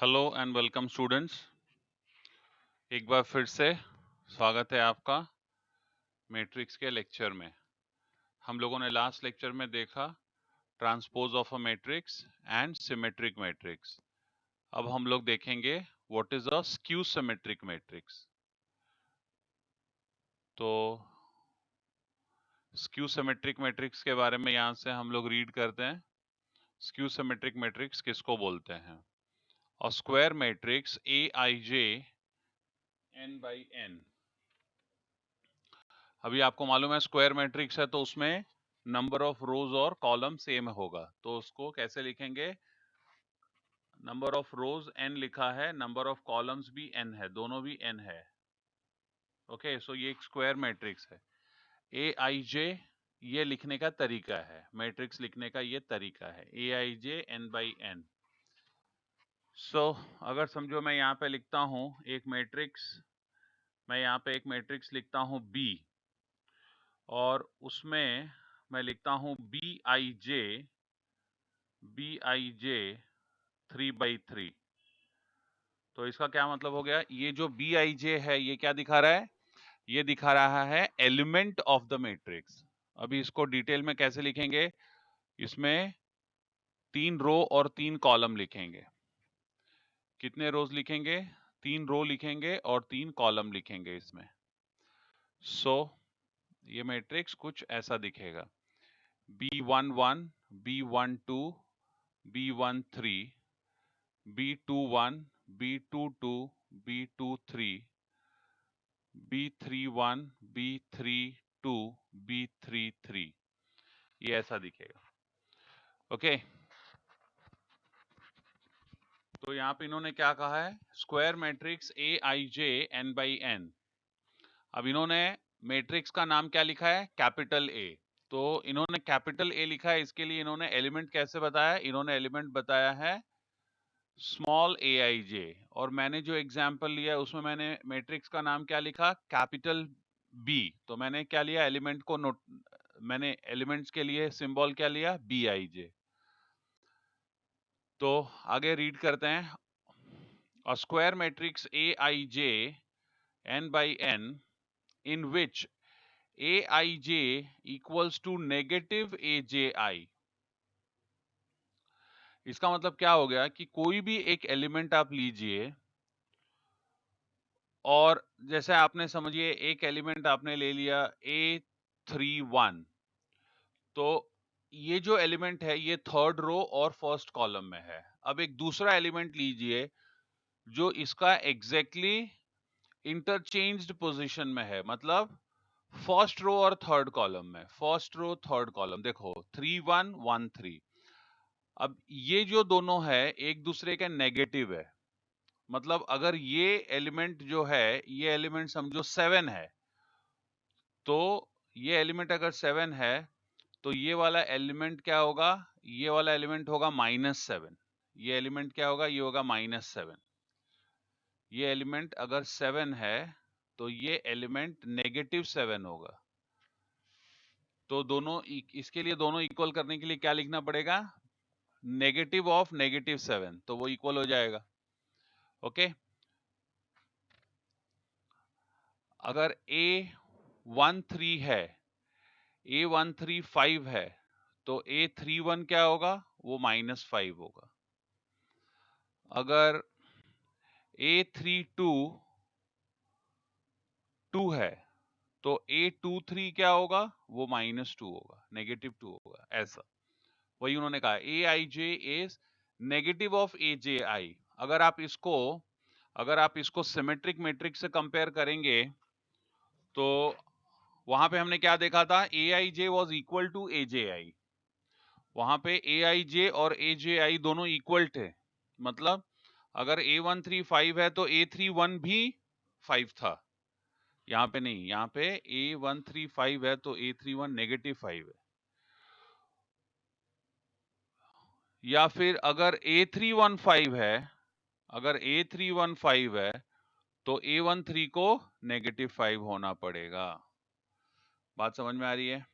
Hello and welcome students. एक बार फिर से स्वागत है आपका मैट्रिक्स के लेक्चर में। हम लोगों ने लास्ट लेक्चर में देखा transpose of a matrix and symmetric matrix. अब हम लोग देखेंगे what is a skew symmetric matrix. तो स्क्यू सिमेट्रिक मैट्रिक्स के बारे में यहाँ से हम लोग रीड करते हैं। स्क्यू सिमेट्रिक मैट्रिक्स किसको बोलते हैं? और square matrix Aij n by n। अभी आपको मालूम है स्क्वायर मैट्रिक्स है तो उसमें नंबर ऑफ रोज और कॉलम सेम होगा, तो उसको कैसे लिखेंगे? नंबर ऑफ रोज n लिखा है, नंबर ऑफ कॉलम्स भी n है, दोनों भी n है। ओके, सो ये एक स्क्वायर मैट्रिक्स है। Aij ये लिखने का तरीका है, मैट्रिक्स लिखने का ये तरीका है, Aij n by n। सो अगर समझो मैं यहाँ पे लिखता हूँ एक मैट्रिक्स, मैं यहाँ पे एक मैट्रिक्स लिखता हूँ B, और उसमें मैं लिखता हूँ Bij 3/3। तो इसका क्या मतलब हो गया? ये जो Bij है ये क्या दिखा रहा है? ये दिखा रहा है एलिमेंट ऑफ द मैट्रिक्स। अभी इसको डिटेल में कैसे लिखेंगे? इसमें 3 रो और 3 कॉलम लिखेंगे। कितने रोज लिखेंगे? 3 रो लिखेंगे और 3 कॉलम लिखेंगे इसमें। सो ये मैट्रिक्स कुछ ऐसा दिखेगा। B11 B12 B13 B21 B22 B23 B31 B32 B33, ये ऐसा दिखेगा। ओके, तो यहाँ पे इन्होंने क्या कहा है? Square matrix Aij n by n। अब इन्होंने मैट्रिक्स का नाम क्या लिखा है? Capital A। तो इन्होंने कैपिटल A लिखा है, इसके लिए इन्होंने एलिमेंट कैसे बताया? इन्होंने एलिमेंट बताया है स्मॉल Aij, और मैंने जो एग्जांपल लिया उसमें मैंने मैट्रिक्स का नाम क्या लिखा? Capital B। तो मैंने क्या लिया? एलिमेंट को नोट, मैंने एलिमेंट्स के लिए सिंबल क्या लिया? Bij। तो आगे रीड करते हैं। A square matrix Aij n by n in which Aij equals to negative Aj। इसका मतलब क्या हो गया कि कोई भी एक एलिमेंट आप लीजिए, और जैसे आपने समझिए एक एलिमेंट आपने ले लिया A31, तो ये जो एलिमेंट है ये थर्ड रो और फर्स्ट कॉलम में है। अब एक दूसरा एलिमेंट लीजिए जो इसका एग्जैक्टली इंटरचेंज्ड पोजीशन में है, मतलब फर्स्ट रो और थर्ड कॉलम में। फर्स्ट रो थर्ड कॉलम देखो 3 1 1 3। अब ये जो दोनों है एक दूसरे के नेगेटिव है, मतलब अगर ये एलिमेंट जो है, ये एलिमेंट समझो 7 है, तो ये एलिमेंट अगर 7 है तो ये वाला एलिमेंट क्या होगा? ये वाला एलिमेंट होगा -7। ये एलिमेंट क्या होगा? ये होगा -7। ये एलिमेंट अगर 7 है तो ये एलिमेंट -7 होगा। तो दोनों इसके लिए दोनों इक्वल करने के लिए क्या लिखना पड़ेगा? नेगेटिव ऑफ -7, तो वो इक्वल हो जाएगा। ओके, अगर A13 है, A13 5 है, तो A31 क्या होगा? वो -5 होगा। अगर A32 2 है तो A23 क्या होगा? वो -2 होगा, -2 होगा। ऐसा वही उन्होंने कहा Aij is negative of Aj। अगर आप इसको सिमेट्रिक मैट्रिक्स से कंपेयर करेंगे तो वहां पे हमने क्या देखा था? Aij was equal to Aj। वहां पे Aij और Aj दोनों इक्वल थे, मतलब अगर A13 5 है तो A31 भी 5 था। यहाँ पे नहीं, यहाँ पे A13 5 है तो A31 -5 है। या फिर अगर A315 है, अगर A315 है तो A13 को -5 होना पड़ेगा। बात समझ में आ रही है?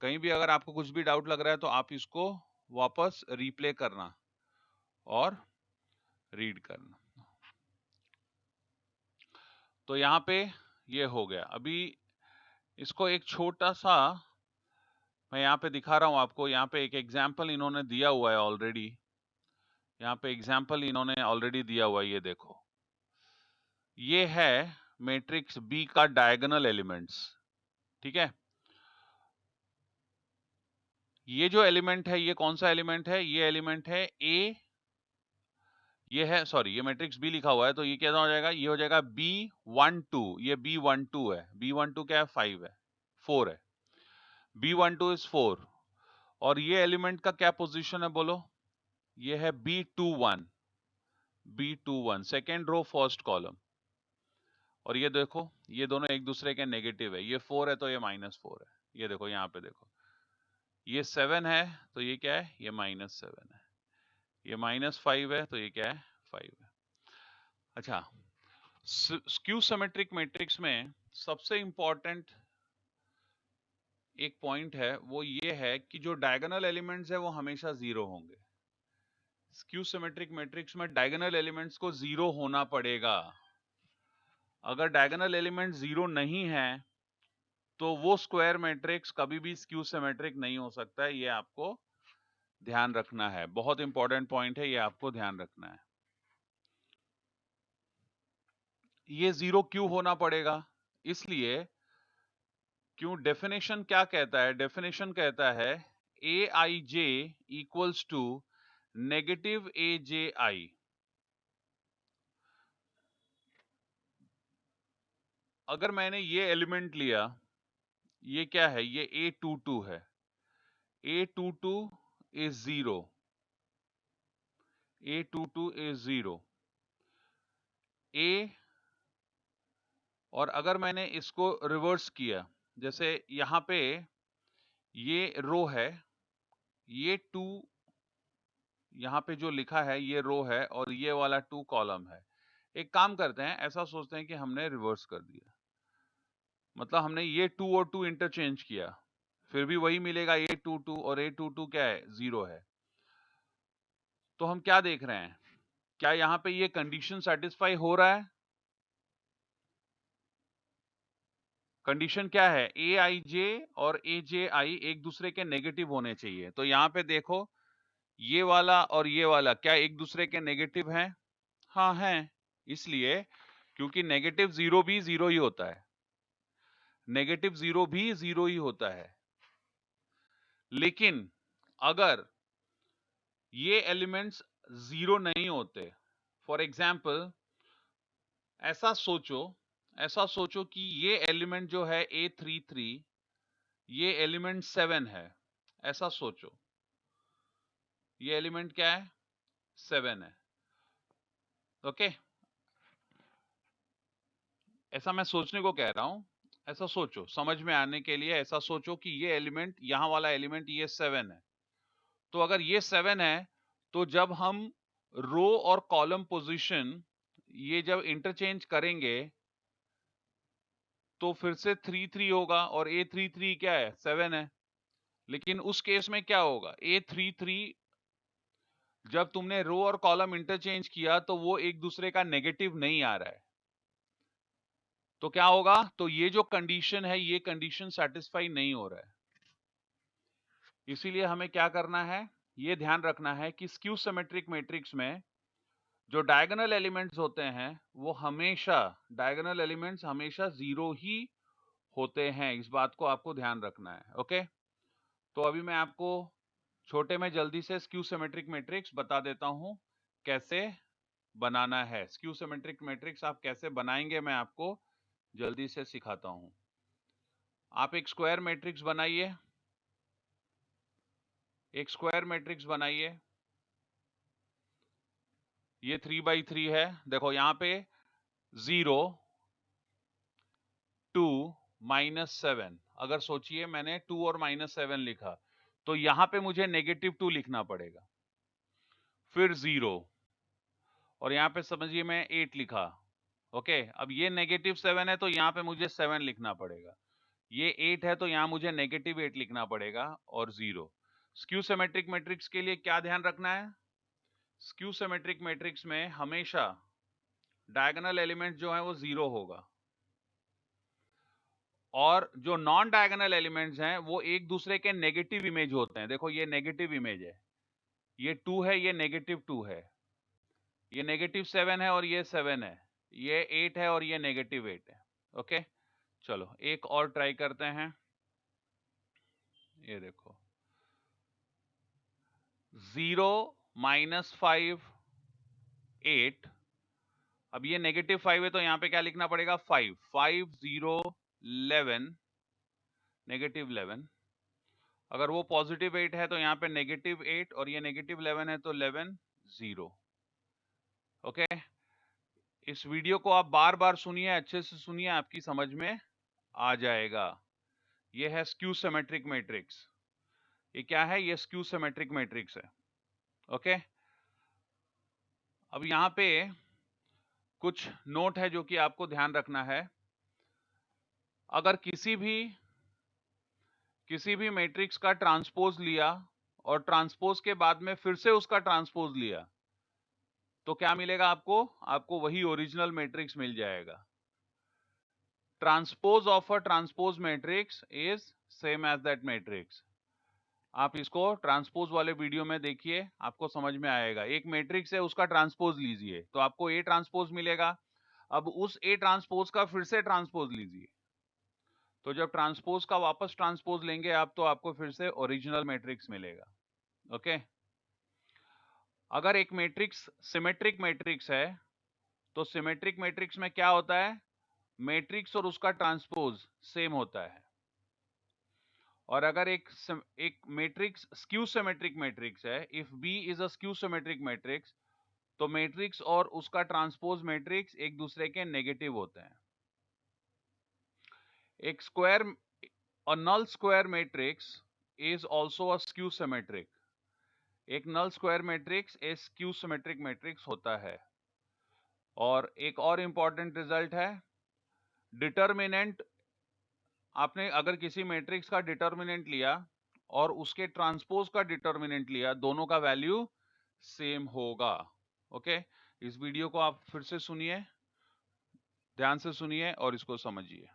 कहीं भी अगर आपको कुछ भी डाउट लग रहा है तो आप इसको वापस रिप्ले करना और रीड करना। तो यहाँ पे ये हो गया। अभी इसको एक छोटा सा मैं यहाँ पे दिखा रहा हूँ आपको। यहाँ पे एक एग्जाम्पल इन्होंने दिया हुआ है ऑलरेडी। यहाँ पे एग्जाम्पल इन्होंने ऑलरेडी दिया हुआ है, ये देखो। ये है मैट्रिक्स बी का डायगोनल एलिमेंट्स, ठीक है। ये जो एलिमेंट है, ये कौन सा एलिमेंट है? ये एलिमेंट है ए, ये है, सॉरी, ये मैट्रिक्स बी लिखा हुआ है, तो ये क्या हो जाएगा? ये हो जाएगा B12। ये B12 है। B12 क्या है? 5 है, 4 है। B12 is 4। और ये एलिमेंट का क्या पोजीशन है बोलो? ये है B21। B21 second row first column. और ये देखो, ये दोनों एक दूसरे के नेगेटिव है। ये 4 है तो ये -4 है। ये देखो, यहाँ पे देखो, ये 7 है तो ये क्या है? ये -7 है। ये -5 है तो ये क्या है? 5 है। अच्छा, स्क्यू सिमेट्रिक मैट्रिक्स में सबसे इंपॉर्टेंट एक पॉइंट है, वो ये है कि जो डायगोनल एलिमेंट्स है वो हमेशा 0 होंगे। स्क्यू सिमेट्रिक मैट्रिक्स में डायगोनल एलिमेंट्स को 0 होना पड़ेगा। अगर डायगोनल एलिमेंट 0 नहीं है तो वो स्क्वायर मैट्रिक्स कभी भी स्क्यू सिमेट्रिक नहीं हो सकता है। ये आपको ध्यान रखना है, बहुत इंपॉर्टेंट पॉइंट है, ये आपको ध्यान रखना है। ये 0 क्यों होना पड़ेगा? इसलिए क्यों, डेफिनेशन क्या कहता है? डेफिनेशन कहता है aij equals to negative aji। अगर मैंने ये एलिमेंट लिया, ये क्या है? ये a22 है। a22 is 0। a22 is 0 a। और अगर मैंने इसको रिवर्स किया, जैसे यहां पे ये रो है, ये 2 यहां पे जो लिखा है ये रो है, और ये वाला 2 कॉलम है। एक काम करते हैं, ऐसा सोचते हैं कि हमने रिवर्स कर दिया, मतलब हमने ये 2 और 2 इंटरचेंज किया, फिर भी वही मिलेगा a22, और a22 क्या है? 0 है। तो हम क्या देख रहे हैं? क्या यहां पे ये कंडीशन सेटिस्फाई हो रहा है? कंडीशन क्या है? aij और aji एक दूसरे के नेगेटिव होने चाहिए। तो यहां पे देखो, ये वाला और ये वाला क्या एक दूसरे के नेगेटिव हैं? हाँ हैं। इसलिए क्योंकि नेगेटिव 0 भी 0 ही होता है, नेगेटिव 0 भी 0 ही होता है। लेकिन अगर ये एलिमेंट्स 0 नहीं होते, फॉर एग्जाम्पल ऐसा सोचो कि ये एलिमेंट जो है A33, ये एलिमेंट 7 है। ऐसा सोचो, ये एलिमेंट क्या है? 7 है। ओके, ऐसा मैं सोचने को कह रहा हूं, ऐसा सोचो, समझ में आने के लिए ऐसा सोचो कि ये एलिमेंट, यहां वाला एलिमेंट ये 7 है। तो अगर ये 7 है, तो जब हम रो और कॉलम पोजीशन ये जब इंटरचेंज करेंगे तो फिर से 3 होगा, और A33 क्या है? 7 है। लेकिन उस केस में क्या होगा? A33 जब तुमने रो और कॉलम इंटरचेंज किया तो वो एक दूसरे का नेगेटिव नहीं आ रहा है, तो क्या होगा? तो ये जो कंडीशन है, ये कंडीशन सेटिस्फाई नहीं हो रहा है। इसीलिए हमें क्या करना है? ये ध्यान रखना है कि स्क्यू सिमेट्रिक मैट्रिक्स में जो डायगोनल एलिमेंट्स होते हैं वो हमेशा, डायगोनल एलिमेंट्स हमेशा 0 ही होते हैं। इस बात को आपको ध्यान रखना है। ओके, तो अभी मैं आपको छोटे में जल्दी से स्क्यू सिमेट्रिक मैट्रिक्स बता देता हूं कैसे बनाना है। स्क्यू सिमेट्रिक मैट्रिक्स आप कैसे बनाएंगे मैं आपको जल्दी से सिखाता हूं। आप एक स्क्वायर मैट्रिक्स बनाइए, एक स्क्वायर मैट्रिक्स बनाइए। ये 3x3 है। देखो यहां पे 0 2 -7, अगर सोचिए मैंने 2 और -7 लिखा, तो यहां पे मुझे -2 लिखना पड़ेगा, फिर 0, और यहां पे समझिए मैं 8 लिखा। ओके, अब ये -7 है तो यहां पे मुझे 7 लिखना पड़ेगा। ये 8 है तो यहां मुझे -8 लिखना पड़ेगा, और 0। स्क्यू सिमेट्रिक मैट्रिक्स के लिए क्या ध्यान रखना है? स्क्यू सिमेट्रिक मैट्रिक्स में हमेशा डायगोनल एलिमेंट जो है वो 0 होगा, और जो नॉन डायगोनल एलिमेंट्स हैं वो एक दूसरे के नेगेटिव इमेज होते हैं। देखो ये नेगेटिव इमेज है, ये 2 है, ये -2 है, ये -7 है और ये 7 है, ये 8 है और ये -8 है। ओके, चलो एक और ट्राई करते हैं। ये देखो 0 -5 8, अब ये -5 है तो यहां पे क्या लिखना पड़ेगा 5 5 0 11 -11। अगर वो +8 है तो यहाँ पे -8 और ये -11 है तो 11 0। ओके, इस वीडियो को आप बार बार सुनिए, अच्छे से सुनिए, आपकी समझ में आ जाएगा। ये है स्क्यू सिमेट्रिक मैट्रिक्स। ये क्या है? ये स्क्यू सिमेट्रिक मैट्रिक्स है। ओके, अब यहाँ पे कुछ नोट है जो कि आपको ध्यान रखना है। अगर किसी भी मैट्रिक्स का ट्रांसपोज लिया और ट्रांसपोज के बाद में फिर से उसका ट्रांसपोज लिया तो क्या मिलेगा आपको? आपको वही ओरिजिनल मैट्रिक्स मिल जाएगा। Transpose of a transpose matrix is same as that matrix. आप इसको ट्रांसपोज वाले वीडियो में देखिए, आपको समझ में आएगा। एक मैट्रिक्स है, उसका ट्रांसपोज लीजिए तो आपको ए ट्रांसपोज मिलेगा। अब उस ए ट्रांसपोज का फिर से ट्रांसपोज लीजिए, तो जब ट्रांसपोज का वापस ट्रांसपोज लेंगे आप, तो आपको फिर से ओरिजिनल मैट्रिक्स मिलेगा। ओके, अगर एक मैट्रिक्स सिमेट्रिक मैट्रिक्स है तो सिमेट्रिक मैट्रिक्स में क्या होता है? मैट्रिक्स और उसका ट्रांसपोज सेम होता है। और अगर एक मैट्रिक्स स्क्यू सिमेट्रिक मैट्रिक्स है, if B is a skew symmetric matrix, तो मैट्रिक्स और उसका ट्रांसपोज मैट्रिक्स एक दूसरे के नेगेटिव होते हैं। एक square, a null square matrix is also a skew symmetric. एक नल स्क्वायर मैट्रिक्स एक स्क्यू सिमेट्रिक मैट्रिक्स होता है। और एक और इंपॉर्टेंट रिजल्ट है, डिटर्मिनेंट। आपने अगर किसी मैट्रिक्स का डिटर्मिनेंट लिया और उसके ट्रांसपोज का डिटर्मिनेंट लिया, दोनों का वैल्यू सेम होगा। ओके, इस वीडियो को आप फिर से सुनिए, ध्यान से सुनिए और इसको समझिए।